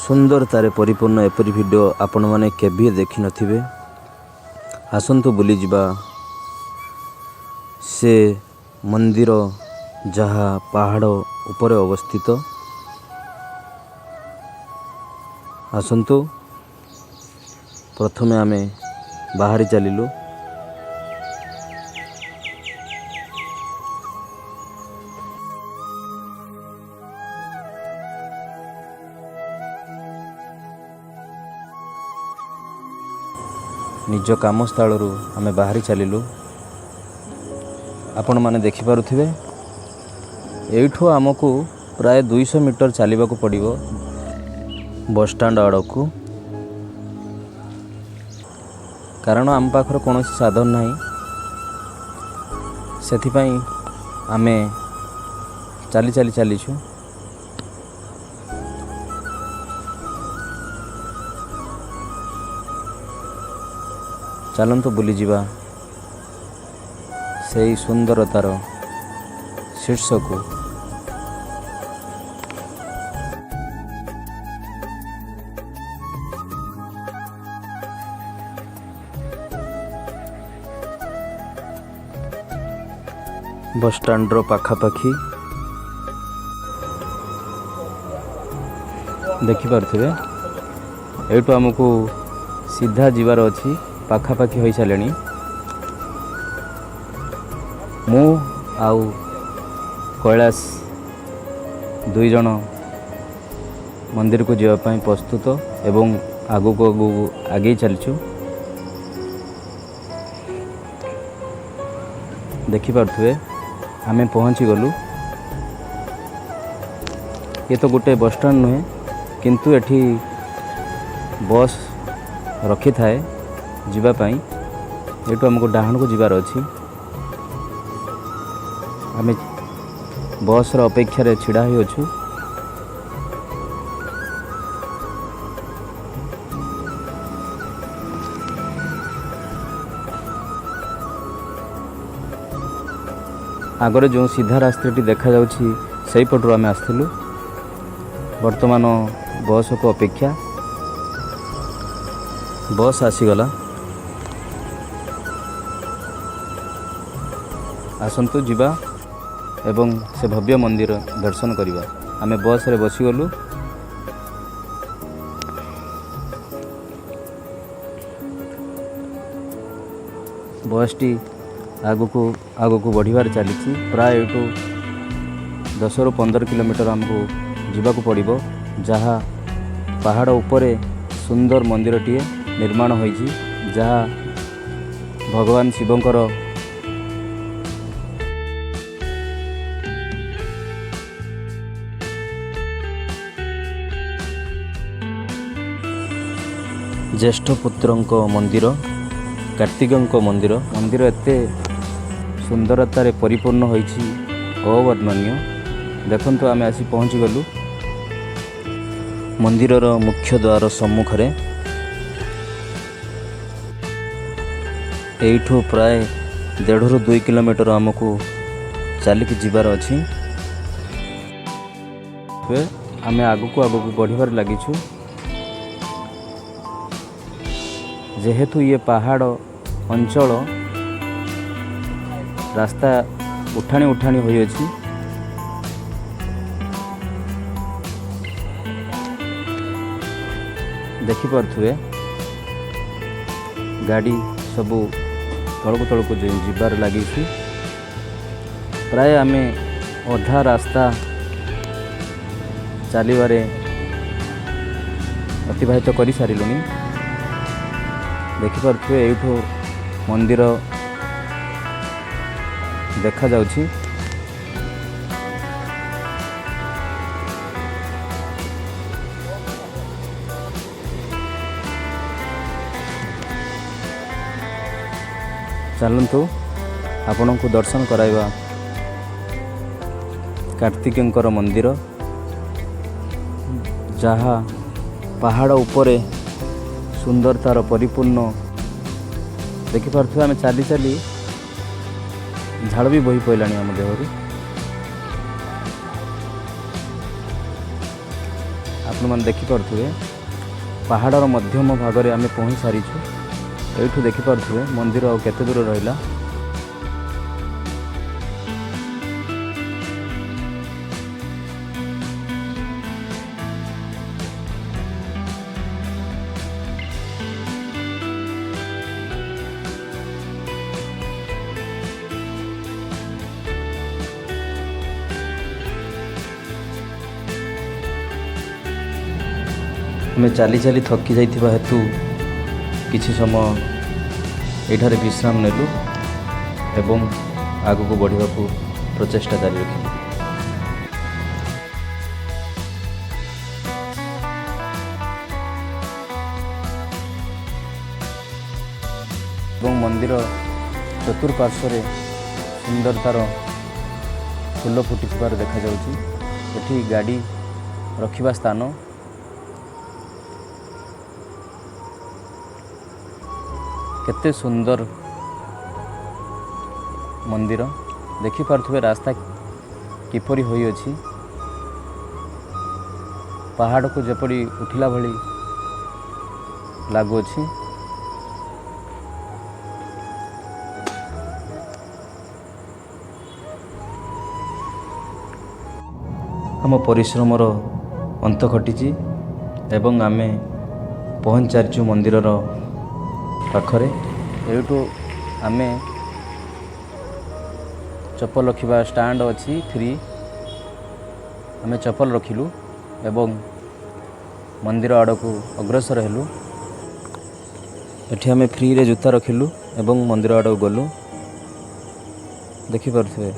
सुंदरतारे परिपूर्ण एपरी वीडियो आपण माने केभी देखि नथिबे। आसंतु बुली जिबा से मंदिर जहा पहाड़ ऊपर अवस्थित। आसंतु प्रथमे आमे बाहरी चलिलु। निज काम स्थल आमे बाहरी चलिलु। आपण माने देखि पारुथिबे एठो आमको प्राय 200 मीटर चलिबा को पड़िबो बस स्टैंड आड़कू। कारण आम पाखर कौन साधन नहीं, से आमे चली चली चलीछु। चलंतु बुली जिबा सेई सुंदरतार शीर्ष को। बस स्टैंड रो पाखापाखी देखि पारुथिबे एठू आमको सीधा जीवार अछि। पाखापाखी हो सारे मु आउ कैलाश दुई जन मंदिर को जावाई प्रस्तुत एवं आगु को आगे चलचु। देखि पारुथिबे आमे पहुँची गलु। ये तो गोटे बस स्टैंड नुहे किंतु एठी बस रखी थाए जीवापाई। एठू हमको डाहाण को जीवार अछि। आमे बस रो अपेक्षा रे छिड़ा ही अछु। आगरे जो सीधा रास्ताटी देखा जाउछि सेही पटु आमे आस्थिलु। वर्तमान बस को अपेक्षा बस आसीगला। आसंतु जीवा एवं से भव्य मंदिर दर्शन करिबा। आमे बस रे बसी गलु। बसटी आगको बढ़िबार चली। प्राय एठू 10 ରୁ 15 किलोमीटर हमको जीवाको पड़िबो। जहाँ पहाड़ उपरे सुंदर मंदिरटीए निर्माण होइछि, जहाँ भगवान शिवंकर ज्येष्ठ पुत्रंक मंदिर, कार्तिकंक मंदिर। मंदिर एते सुंदरतारे परिपूर्ण होइछि अवर्णनीय। देखंतु आमे आसी पहुँची गलु मंदिरर मुख्य द्वार सम्मुखरे। एठू प्राय 1.5 ରୁ 2 किलोमीटर आमको चलिक जीवार अछि। आमे आगको बढ़िबार लागिछु। जेहेतु ये पहाड़ अंचल रास्ता उठाणी उठाणी होई अछि। देखि पारुथिबे गाड़ी सबू तलको जीवार लगी। प्राय आमे अधा रास्ता चलिबारे अतिबाहित कर सारिलुनी। देखि पारुथिबे एठू मंदिर देखा जाउछि। चलंतु आपण को दर्शन कराइबा कार्तिकेयंकर मंदिर, जहाँ पहाड़ उपरे सुंदरतार परिपूर्ण। देखि पारुथिबे आमे चली चली झाड़ भी बही पड़लानी आम देहरु। आपण मैंने देखिपे पहाड़र मध्यम भाग में आम पहुँच सारीचु। यू देखिपे मंदिर आ केते दूर रहा। आम चली चली थकी जाइथिबा हेतु किछि समय एठारे विश्राम नेलु एवं आगु को बढ़िबा को प्रचेष्टा जारी रखिलु। एवं मंदिर चतुर्पार्श्व सुंदरतार फूल फुटिथिबार देखा जाउछि। एठी गाड़ी रखिबा स्थान, केते सुंदर मंदिर देखिपे रास्ता किपरि होई अछि। पहाड़ को जपरी उठिला भली लागुअछि। हम परिश्रमर अंत घटी एवं आमे पहुँच सारिचु मंदिरर पाखरे। एठू आमे चप्पल रखिबा स्टैंड अच्छी फ्री, आमे चप्पल रखिलु एवं मंदिर आड़ को अग्रसर हेलु। एठी आमे फ्री रे जूता रखिलु एवं मंदिर आड़ को गलु। देखि पारथुवे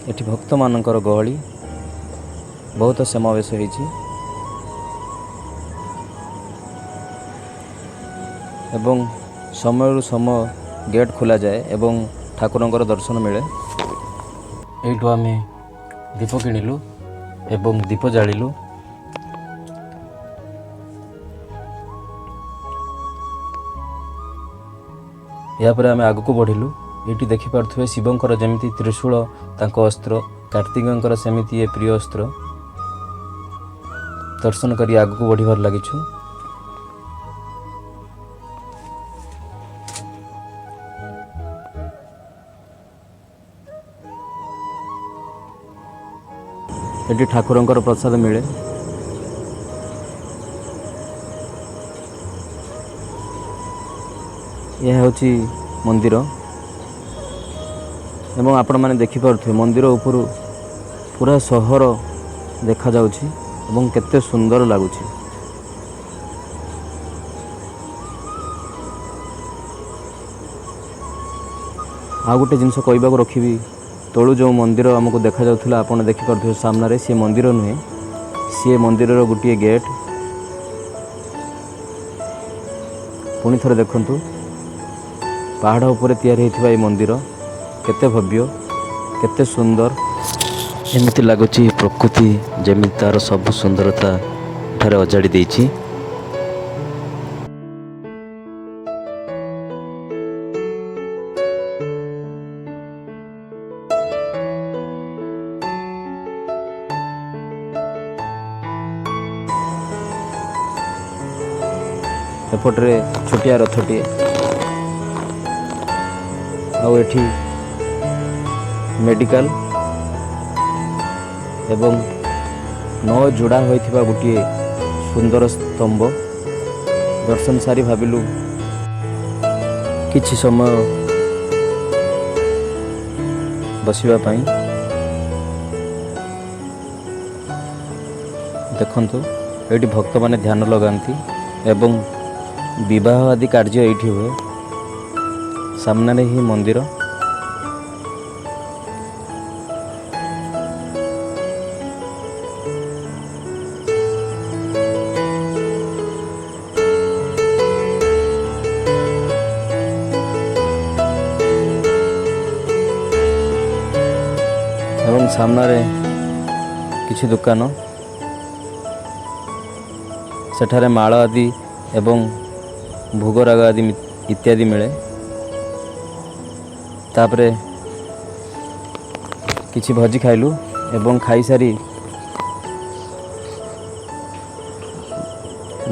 एठी भक्त मानकर गहली बहुत समावेश होईछि एवं समय समय गेट खोला जाए एवं ठाकुरंकर दर्शन मिले। एठू आमे दीप किणिलु एवं दीप जालिलु। यापर आमे आगु को बढ़िलु। ये देखि पारथुवे शिवंकर जेमिति त्रिशूल तांको अस्त्र, कार्तिकेयंकर सेमिति ये प्रिय अस्त्र। दर्शन करी आगु को बढ़िबार लागिछु। एटी ठाकुरंकर प्रसाद मिले। यह होची मंदिर एवं आपण माने देखि पारुथे मंदिर ऊपर पूरा सहर देखा जाउछि एवं केते सुंदर लागुछि। आ गोटे जिनस कहबा को रखिबी, तळु जो मंदिर आमको देखा जाउथला आपण देखि पारुथे सामने रे, से मंदिर नुहे, सी मंदिर रो गुटिए गेट। पुणी थरे देखंतु पहाड़ ऊपर तैयारी होइथिबा ए मंदिर केते भव्य, केते सुंदर। एमिति लागुछि प्रकृति जेमिति तार सब सुंदरता ठारे अजाड़ी देछि। एपटे छोटिया रथटी आउ एठी मेडिकल एवं नौ जोड़ा होइथिबा गोटे सुंदर स्तंभ। दर्शन सारी भाविलु किछि समय बसिबा पई। देखंतु एठी भक्त माने ध्यान लगांती एवं विवाह आदि कार्य एठी हुए। सामने ही मंदिर। एवं सामने किछि दुकान, सेठारे माळ आदि एवं भोगराग आदि इत्यादि मिले। तापरे किछि भोजी खाइलु एवं खाई सारी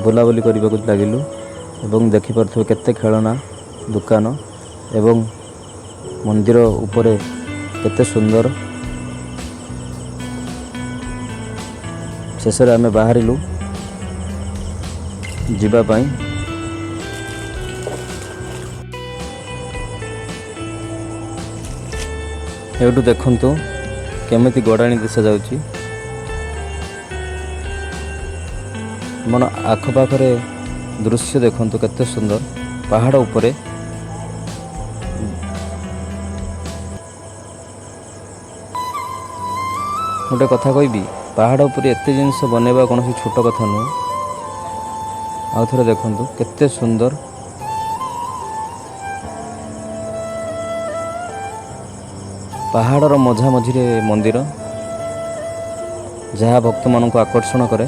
बुलाबुली करबाकू लागिलु एवं देखि पारथु केते खेलना दुकान एवं मंदिर उपरे केते सुंदर। शेष आमे बाहरिलु जीवा पाई। एठू देखंतु केमिति गड़ाणी दिशा जाउची। मन आखपाखरे दृश्य देखंतु केते सुंदर पहाड़ उपरे। गोटे कथा कहबी पहाड़ उपरे एते जिनस बनैबा कौन छोट कथा नुह। आउ थरे देखंतु केते सुंदर पहाड़र मझा मझिरे मंदिर जहाँ भक्त मान को आकर्षण करे।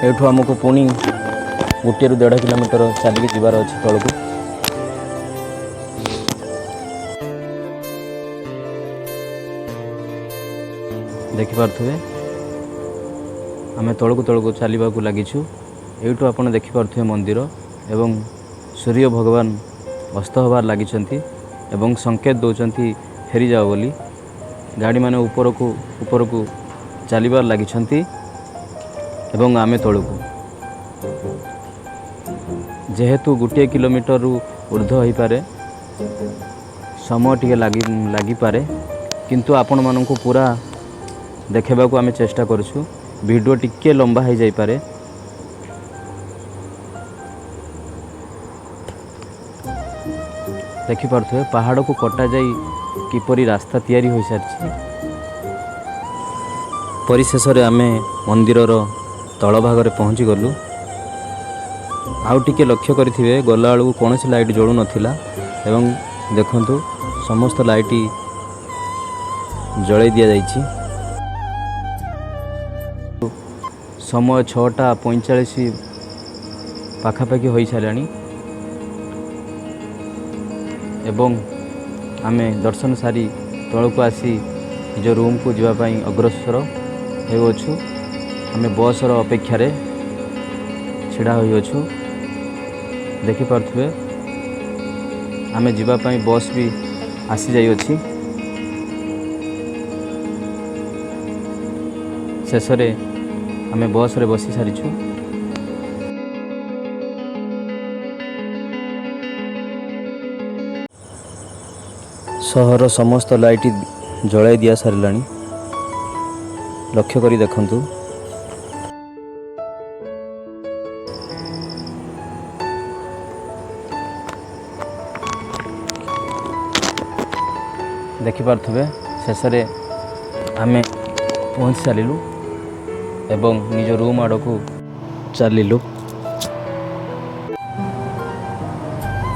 एठू आमको पुणी 1 ରୁ 1.5 किलोमीटर चलिए जीवार अच्छे तौक। देखिपे आम तौक तौक चलने को लगिछु। एठू आप देखिपे मंदिर एवं सूर्य भगवान अस्त हबार लगी एवं संकेत दौरान फेरी जाओ बोली। गाड़ी माने ऊपर को चलबार लगी एवं आमे तौक जेहेतु 1 किलोमीटर ऊर्ध्व हो पारे समय टे लगी पारे किंतु आपण मानू पूरा देखा आम चेष्टा करूँ। वीडियो टिके लंबा हो जाई पारे। देखिपे पहाड़ को कटा जाई किपरि रास्ता तैयारी हो सारी। परिशेष आम मंदिरर तल भागरे पहुँची गलु। आउ टिके लक्ष्य करेंगे गला बेलू कौन लाइट जलू नाला एवं देखंतु समस्त लाइट जलाई दि जाइछि। समय 6:45 पाखापाखि हो सारा एवं आमे दर्शन सारी तौक आसी निज रूम को जावाई अग्रसर होछु। आमे बसर अपेक्षार छिड़ा होइछु। देखिपे आमे जीवापाई बस भी आसी जाइछि। शेष आमे बस रे बसी सारिछु। सहर समस्त लाइट जलाई दिया सारिलानी। लक्ष्य करी देखंतु देखिपे शेष आमे पहुँच सारू एवं निज रूम आड़ को चलिलु।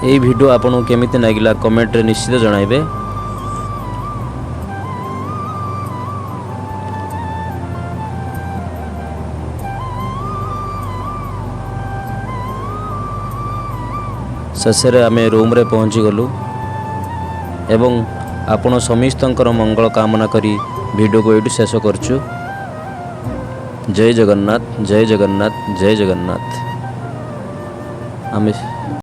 यही वीडियो आपको केमिति लगिला कमेंट रे निश्चित जणाइबे। शेष आम रूम रे पहुँची गलु एवं आपण समस्तंकर मंगल कामना करी वीडियो को ये शेष करछु। जय जगन्नाथ जय जगन्नाथ जय जगन्नाथ। आम